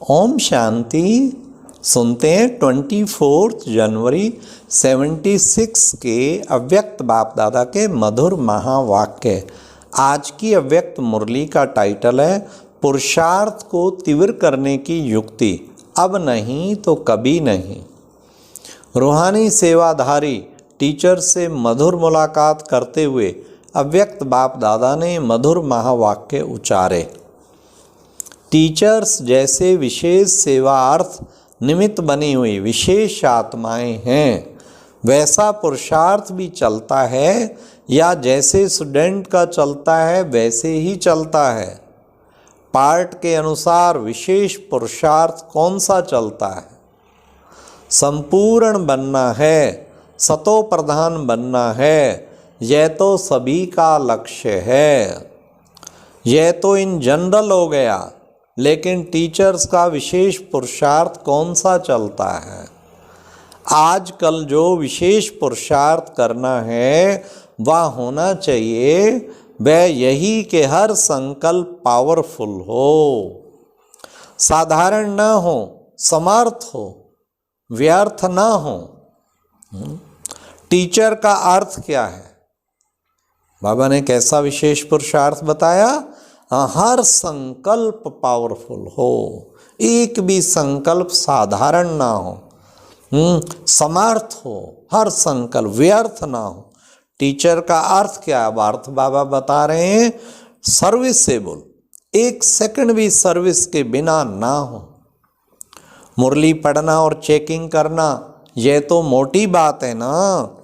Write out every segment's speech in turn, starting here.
ओम शांति। सुनते हैं 24 जनवरी 76 के अव्यक्त बाप दादा के मधुर महावाक्य। आज की अव्यक्त मुरली का टाइटल है पुरुषार्थ को तीव्र करने की युक्ति, अब नहीं तो कभी नहीं। रूहानी सेवाधारी टीचर से मधुर मुलाकात करते हुए अव्यक्त बाप दादा ने मधुर महावाक्य उच्चारे। टीचर्स जैसे विशेष सेवार्थ निमित्त बनी हुई विशेष आत्माएं हैं, वैसा पुरुषार्थ भी चलता है या जैसे स्टूडेंट का चलता है वैसे ही चलता है। पार्ट के अनुसार विशेष पुरुषार्थ कौन सा चलता है? संपूर्ण बनना है, सतो प्रधान बनना है, यह तो सभी का लक्ष्य है। यह तो इन जनरल हो गया, लेकिन टीचर्स का विशेष पुरुषार्थ कौन सा चलता है? आजकल जो विशेष पुरुषार्थ करना है वह होना चाहिए वह यही कि हर संकल्प पावरफुल हो, साधारण ना हो, समर्थ हो, व्यर्थ ना हो। टीचर का अर्थ क्या है? बाबा ने कैसा विशेष पुरुषार्थ बताया? हर संकल्प पावरफुल हो, एक भी संकल्प साधारण ना हो, समर्थ हो, हर संकल्प व्यर्थ ना हो। टीचर का अर्थ क्या है? अर्थ बाबा बता रहे हैं सर्विसेबल, एक सेकंड भी सर्विस के बिना ना हो। मुरली पढ़ना और चेकिंग करना यह तो मोटी बात है ना।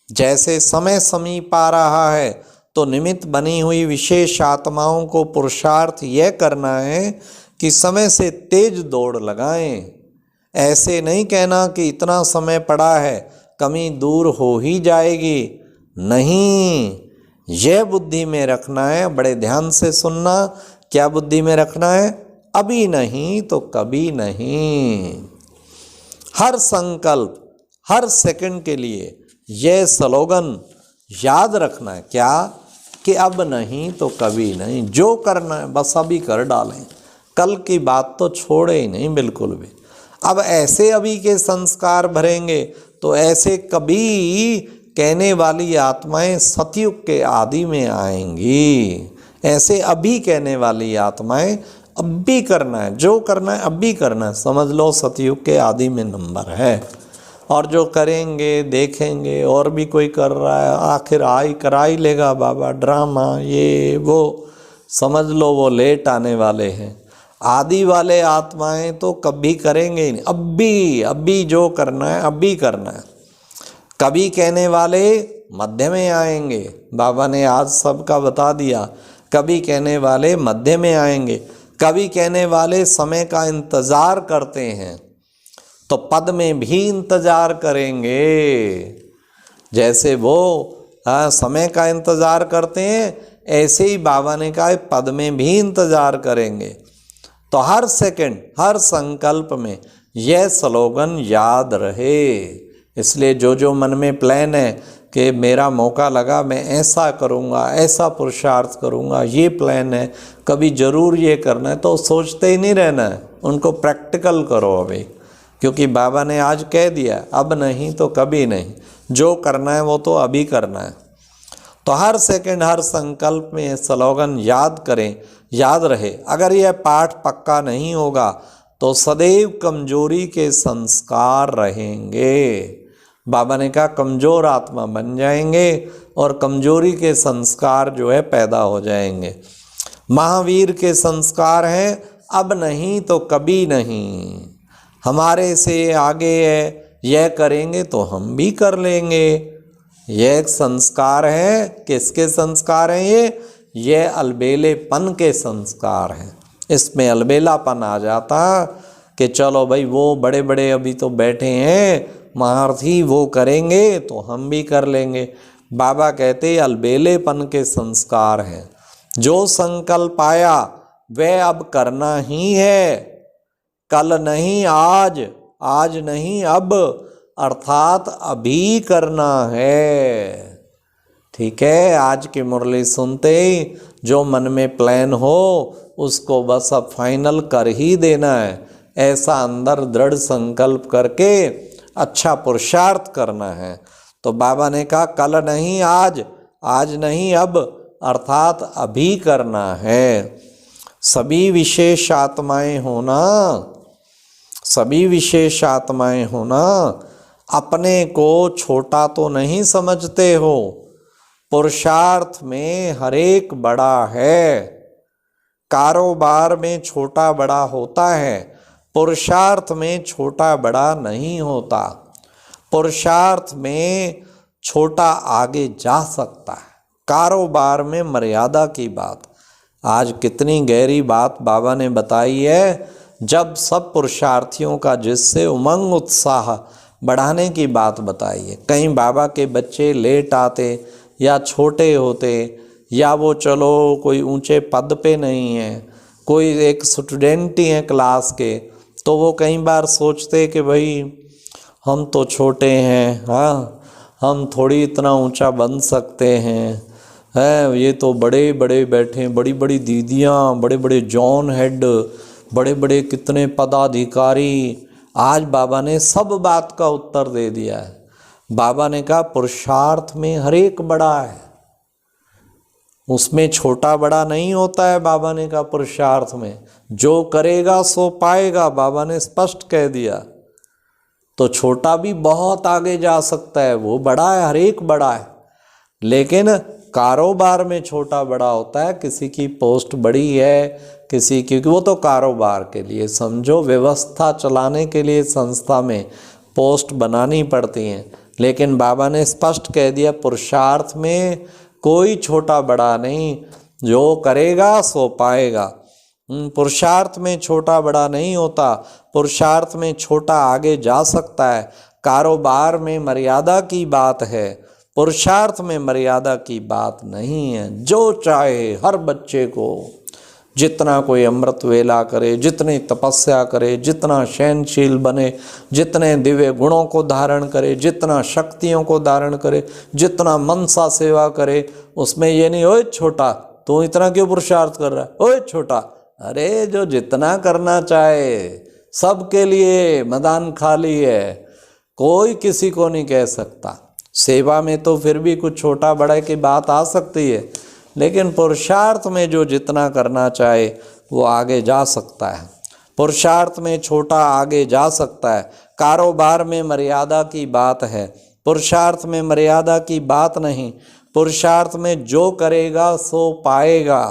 जैसे समय समीप आ रहा है तो निमित्त बनी हुई विशेष आत्माओं को पुरुषार्थ यह करना है कि समय से तेज दौड़ लगाएं। ऐसे नहीं कहना कि इतना समय पड़ा है, कमी दूर हो ही जाएगी। नहीं, यह बुद्धि में रखना है। बड़े ध्यान से सुनना। क्या बुद्धि में रखना है? अभी नहीं तो कभी नहीं। हर संकल्प, हर सेकंड के लिए यह स्लोगन याद रखना है। क्या? कि अब नहीं तो कभी नहीं। जो करना है बस अभी कर डालें, कल की बात तो छोड़े ही नहीं बिल्कुल भी। अब ऐसे अभी के संस्कार भरेंगे तो ऐसे कभी कहने वाली आत्माएं सतयुग के आदि में आएंगी। ऐसे अभी कहने वाली आत्माएं अब भी करना है, जो करना है अब भी करना है, समझ लो सतयुग के आदि में नंबर है। और जो करेंगे देखेंगे और भी कोई कर रहा है, आखिर करा ही लेगा बाबा, ड्रामा ये वो, समझ लो वो लेट आने वाले हैं। आदि वाले आत्माएं तो कभी करेंगे ही नहीं। अभी जो करना है अभी करना है। कभी कहने वाले मध्य में आएंगे, बाबा ने आज सबका बता दिया। कभी कहने वाले मध्य में आएंगे, कभी कहने वाले समय का इंतज़ार करते हैं तो पद में भी इंतज़ार करेंगे। जैसे वो समय का इंतज़ार करते हैं, ऐसे ही बाबा ने कहा पद में भी इंतज़ार करेंगे। तो हर सेकंड, हर संकल्प में यह स्लोगन याद रहे। इसलिए जो जो मन में प्लान है कि मेरा मौका लगा मैं ऐसा करूँगा, ऐसा पुरुषार्थ करूँगा, ये प्लान है, कभी ज़रूर ये करना है, तो सोचते ही नहीं रहना है, उनको प्रैक्टिकल करो अभी। क्योंकि बाबा ने आज कह दिया अब नहीं तो कभी नहीं। जो करना है वो तो अभी करना है। तो हर सेकंड, हर संकल्प में ये स्लोगन याद करें, याद रहे। अगर यह पाठ पक्का नहीं होगा तो सदैव कमजोरी के संस्कार रहेंगे। बाबा ने कहा कमज़ोर आत्मा बन जाएंगे और कमजोरी के संस्कार जो है पैदा हो जाएंगे। महावीर के संस्कार हैं अब नहीं तो कभी नहीं। हमारे से आगे है, यह करेंगे तो हम भी कर लेंगे। यह एक संस्कार है। किसके संस्कार हैं ये अलबेलेपन के संस्कार हैं। इसमें अलबेलापन आ जाता कि चलो भाई वो बड़े बड़े अभी तो बैठे हैं महारथी, वो करेंगे तो हम भी कर लेंगे। बाबा कहते अलबेलेपन के संस्कार हैं। जो संकल्प आया वह अब करना ही है, कल नहीं आज, आज नहीं अब, अर्थात अभी करना है। ठीक है। आज की मुरली सुनते ही जो मन में प्लान हो उसको बस अब फाइनल कर ही देना है, ऐसा अंदर दृढ़ संकल्प करके अच्छा पुरुषार्थ करना है। तो बाबा ने कहा कल नहीं आज, आज नहीं अब, अर्थात अभी करना है। सभी विशेष आत्माएं होना, सभी विशेष आत्माएं होना, अपने को छोटा तो नहीं समझते हो, पुरुषार्थ में हर एक बड़ा है। कारोबार में छोटा बड़ा होता है, पुरुषार्थ में छोटा बड़ा नहीं होता। पुरुषार्थ में छोटा आगे जा सकता है, कारोबार में मर्यादा की बात। आज कितनी गहरी बात बाबा ने बताई है, जब सब पुरुषार्थियों का जिससे उमंग उत्साह बढ़ाने की बात बताई है। कहीं बाबा के बच्चे लेट आते या छोटे होते, या वो चलो कोई ऊंचे पद पे नहीं है, कोई एक स्टूडेंट ही है क्लास के, तो वो कई बार सोचते कि भाई हम तो छोटे हैं, हाँ हम थोड़ी इतना ऊंचा बन सकते हैं, है ये तो बड़े बड़े बैठे हैं, बड़ी बड़ी दीदियाँ, बड़े बड़े जॉन हेड, बड़े बड़े कितने पदाधिकारी। आज बाबा ने सब बात का उत्तर दे दिया है। बाबा ने कहा पुरुषार्थ में हर एक बड़ा है, उसमें छोटा बड़ा नहीं होता है। बाबा ने कहा पुरुषार्थ में जो करेगा सो पाएगा, बाबा ने स्पष्ट कह दिया। तो छोटा भी बहुत आगे जा सकता है, वो बड़ा है, हर एक बड़ा है। लेकिन कारोबार में छोटा बड़ा होता है, किसी की पोस्ट बड़ी है, किसी की, वो तो कारोबार के लिए समझो, व्यवस्था चलाने के लिए संस्था में पोस्ट बनानी पड़ती हैं। लेकिन बाबा ने स्पष्ट कह दिया पुरुषार्थ में कोई छोटा बड़ा नहीं, जो करेगा सो पाएगा। पुरुषार्थ में छोटा बड़ा नहीं होता, पुरुषार्थ में छोटा आगे जा सकता है। कारोबार में मर्यादा की बात है, पुरुषार्थ में मर्यादा की बात नहीं है। जो चाहे हर बच्चे को, जितना कोई अमृत वेला करे, जितनी तपस्या करे, जितना सहनशील बने, जितने दिव्य गुणों को धारण करे, जितना शक्तियों को धारण करे, जितना मनसा सेवा करे, उसमें ये नहीं ओए छोटा तू इतना क्यों पुरुषार्थ कर रहा है, ओए छोटा। अरे जो जितना करना चाहे, सबके लिए मैदान खाली है, कोई किसी को नहीं कह सकता। सेवा में तो फिर भी कुछ छोटा बड़ा की बात आ सकती है, लेकिन पुरुषार्थ में जो जितना करना चाहे वो आगे जा सकता है। पुरुषार्थ में छोटा आगे जा सकता है। कारोबार में मर्यादा की बात है, पुरुषार्थ में मर्यादा की बात नहीं। पुरुषार्थ में जो करेगा सो पाएगा।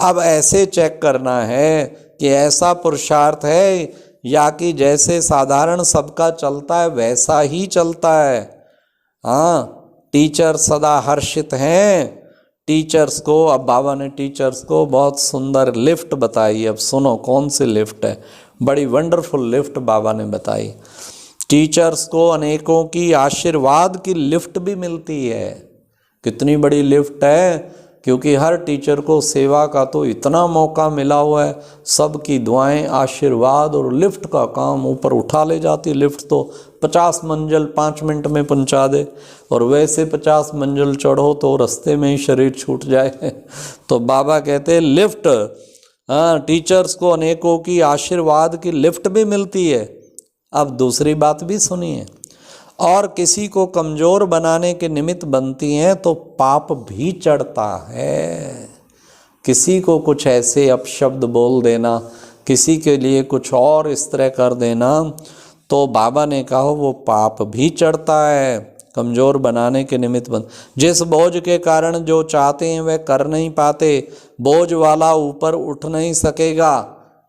अब ऐसे चेक करना है कि ऐसा पुरुषार्थ है या कि जैसे साधारण सबका चलता है वैसा ही चलता है। हाँ, टीचर सदा हर्षित हैं। टीचर्स को, अब बाबा ने टीचर्स को बहुत सुंदर लिफ्ट बताई। अब सुनो कौन सी लिफ्ट है, बड़ी वंडरफुल लिफ्ट बाबा ने बताई। टीचर्स को अनेकों की आशीर्वाद की लिफ्ट भी मिलती है। कितनी बड़ी लिफ्ट है, क्योंकि हर टीचर को सेवा का तो इतना मौका मिला हुआ है। सबकी दुआएं, आशीर्वाद और लिफ्ट का काम ऊपर उठा ले जाती। लिफ्ट तो 50 मंजिल 5 मिनट में पहुंचा दे, और वैसे 50 मंजिल चढ़ो तो रास्ते में ही शरीर छूट जाए। तो बाबा कहते हैं लिफ्ट, हाँ, टीचर्स को अनेकों की आशीर्वाद की लिफ्ट भी मिलती है। अब दूसरी बात भी सुनिए, और किसी को कमज़ोर बनाने के निमित्त बनती हैं तो पाप भी चढ़ता है। किसी को कुछ ऐसे अपशब्द बोल देना, किसी के लिए कुछ और इस तरह कर देना, तो बाबा ने कहा वो पाप भी चढ़ता है। कमज़ोर बनाने के निमित्त बन, जिस बोझ के कारण जो चाहते हैं वह कर नहीं पाते, बोझ वाला ऊपर उठ नहीं सकेगा,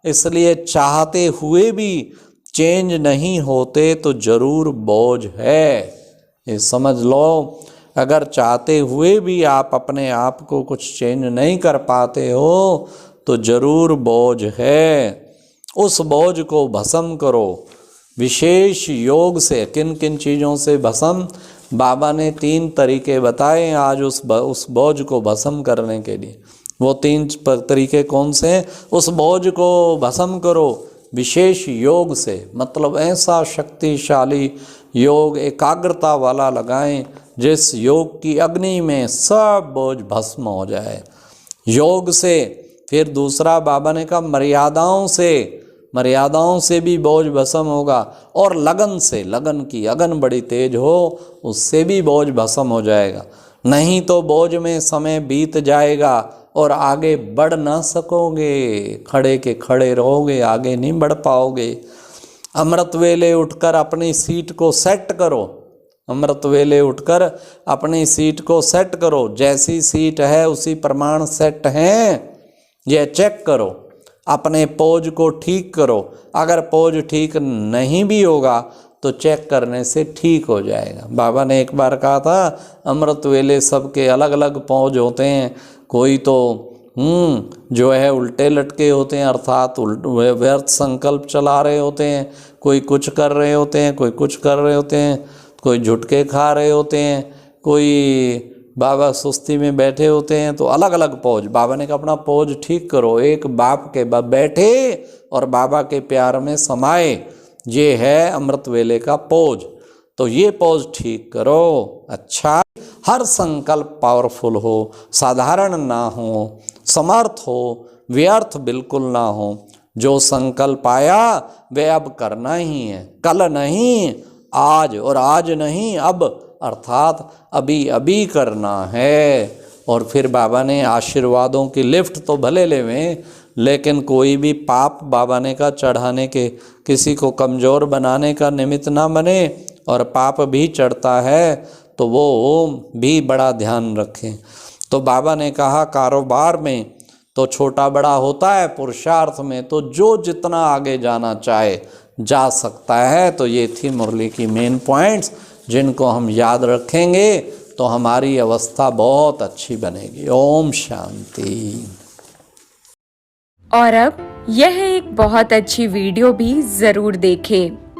इसलिए चाहते हुए भी चेंज नहीं होते तो जरूर बोझ है। ये समझ लो, अगर चाहते हुए भी आप अपने आप को कुछ चेंज नहीं कर पाते हो तो जरूर बोझ है। उस बोझ को भस्म करो विशेष योग से। किन किन चीज़ों से भस्म, बाबा ने 3 तरीके बताए आज उस बोझ को भस्म करने के लिए। वो 3 तरीके कौन से हैं? उस बोझ को भस्म करो विशेष योग से, मतलब ऐसा शक्तिशाली योग एकाग्रता वाला लगाएं जिस योग की अग्नि में सब बोझ भस्म हो जाए। योग से, फिर दूसरा बाबा ने कहा मर्यादाओं से भी बोझ भस्म होगा, और लगन से, लगन की अगन बड़ी तेज हो उससे भी बोझ भस्म हो जाएगा। नहीं तो बोझ में समय बीत जाएगा और आगे बढ़ ना सकोगे, खड़े के खड़े रहोगे, आगे नहीं बढ़ पाओगे। अमृत वेले उठकर अपनी सीट को सेट करो, अमृत वेले उठकर अपनी सीट को सेट करो, जैसी सीट है उसी प्रमाण सेट हैं, यह चेक करो, अपने पोज को ठीक करो। अगर पोज ठीक नहीं भी होगा तो चेक करने से ठीक हो जाएगा। बाबा ने एक बार कहा था अमृत वेले सबके अलग अलग पोज होते हैं, कोई तो जो है उल्टे लटके होते हैं, अर्थात व्यर्थ संकल्प चला रहे होते हैं, कोई कुछ कर रहे होते हैं, कोई कुछ कर रहे होते हैं, कोई झुटके खा रहे होते हैं, कोई बाबा सुस्ती में बैठे होते हैं। तो अलग अलग पोज, बाबा ने कहा अपना पोज ठीक करो, एक बाप के बैठे और बाबा के प्यार में समाए, ये है अमृत वेले का पोज। तो ये पोज ठीक करो। अच्छा, हर संकल्प पावरफुल हो, साधारण ना हो, समर्थ हो, व्यर्थ बिल्कुल ना हो। जो संकल्प आया वे अब करना ही है, कल नहीं आज, और आज नहीं अब, अर्थात अभी अभी करना है। और फिर बाबा ने आशीर्वादों की लिफ्ट तो भले लेवें, लेकिन कोई भी पाप बाबा ने का चढ़ाने के, किसी को कमज़ोर बनाने का निमित्त ना बने, और पाप भी चढ़ता है तो वो भी बड़ा ध्यान रखें। तो बाबा ने कहा कारोबार में तो छोटा बड़ा होता है, पुरुषार्थ में तो जो जितना आगे जाना चाहे जा सकता है। तो ये थी मुरली की मेन पॉइंट्स, जिनको हम याद रखेंगे तो हमारी अवस्था बहुत अच्छी बनेगी। ओम शांति। और अब यह एक बहुत अच्छी वीडियो भी ज़रूर देखें।